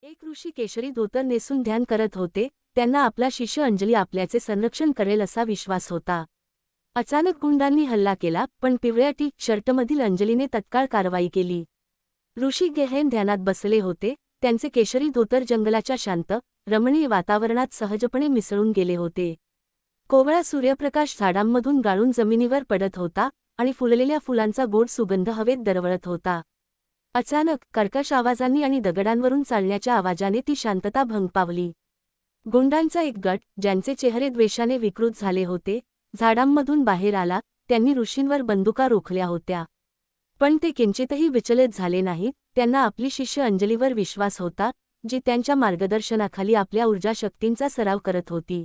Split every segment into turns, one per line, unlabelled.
एक ऋषी केशरी धोतर नेसून ध्यान करत होते. त्यांना आपला शिष्य अंजली आपल्याचे संरक्षण करेल असा विश्वास होता. अचानक गुंडांनी हल्ला केला, पण पिवळ्या टी शर्टमधील अंजलीने तत्काळ कारवाई केली. ऋषी गहन ध्यानात बसले होते. त्यांचे केशरी धोतर जंगलाच्या शांत, रमणीय वातावरणात सहजपणे मिसळून गेले होते. कोवळा सूर्यप्रकाश झाडांमधून गाळून जमिनीवर पडत होता आणि फुललेल्या फुलांचा गोड सुगंध हवेत दरवळत होता. अचानक कर्कश आवाजांनी आणि दगडांवरून चालण्याच्या आवाजाने ती शांतता भंग पावली. गुंडांचा एक गट, ज्यांचे चेहरे द्वेषाने विकृत झाले होते, झाडांमधून बाहेर आला. त्यांनी ऋषींवर बंदुका रोखल्या होत्या. पण ते किंचितही विचलित झाले नाहीत. त्यांना आपली शिष्य अंजलीवर विश्वास होता, जी त्यांच्या मार्गदर्शनाखाली आपल्या ऊर्जा शक्तींचा सराव करत होती.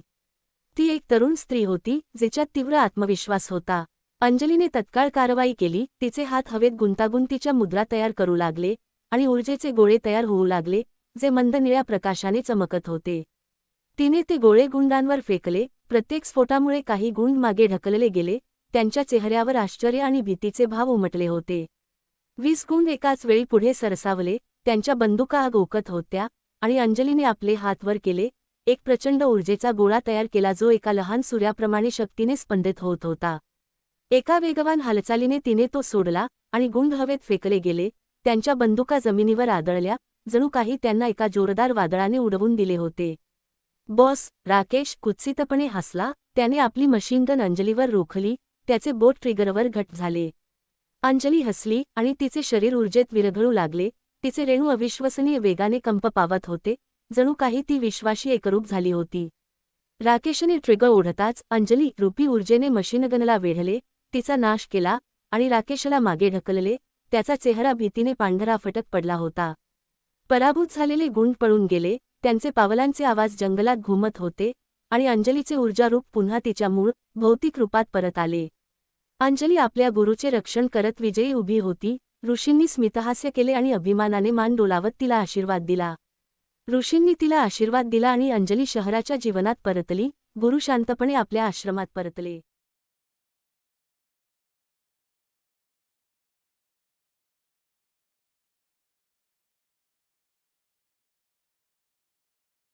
ती एक तरुण स्त्री होती, जिच्यात तीव्र आत्मविश्वास होता. अंजलीने तत्काळ कारवाई केली. तिचे हात हवेत गुंतागुंतीच्या मुद्रा तयार करू लागले आणि ऊर्जेचे गोळे तयार होऊ लागले, जे मंद निळ्या प्रकाशाने चमकत होते. तिने ते गोळे गुंडांवर फेकले. प्रत्येक स्फोटामुळे काही गुंड मागे ढकलले गेले. त्यांच्या चेहऱ्यावर आश्चर्य आणि भीतीचे भाव उमटले होते. 20 गुंड एकाच वेळी पुढे सरसावले. त्यांच्या बंदुका आग ओकत होत्या आणि अंजलीने आपले हात वर केले. एक प्रचंड ऊर्जेचा गोळा तयार केला, जो एका लहान सूर्याप्रमाणे शक्तीने स्पंदित होत होता. एका वेगवान हालचालीने तिने तो सोडला आणि गुंड हवेत फेकले गेले. त्यांच्या बंदुका जमिनीवर आदळल्या, जणू काही त्यांना एका जोरदार वादळाने उडवून दिले होते. बॉस, राकेश कुत्सितपणे हसला. त्याने आपली मशीन गन अंजलीवर रोखली. त्याचे बोट ट्रिगरवर घट्ट झाले. अंजली हसली आणि तिचे शरीर ऊर्जेत विरघळू लागले. तिचे रेणू अविश्वसनीय वेगाने कंप पावत होते, जणू काही ती विश्वाशी एकरूप झाली होती. राकेशने ट्रिगर ओढताच अंजली रूपी ऊर्जेने मशीनगनला वेढले, तिचा नाश केला आणि राकेशला मागे ढकलले. त्याचा चेहरा भीतीने पांढरा फटक पडला होता. पराभूत झालेले गुंड पळून गेले. त्यांचे पावलांचे आवाज जंगलात घुमत होते आणि अंजलीचे ऊर्जारूप पुन्हा तिच्या मूळ, भौतिक रूपात परत आले. अंजली आपल्या गुरूचे रक्षण करत विजयी उभी होती. ऋषींनी स्मितहास्य केले आणि अभिमानाने मान डोलावत तिला आशीर्वाद दिला. ऋषींनी तिला आशीर्वाद दिला आणि अंजली शहराच्या जीवनात परतली. गुरु शांतपणे आपल्या आश्रमात परतले.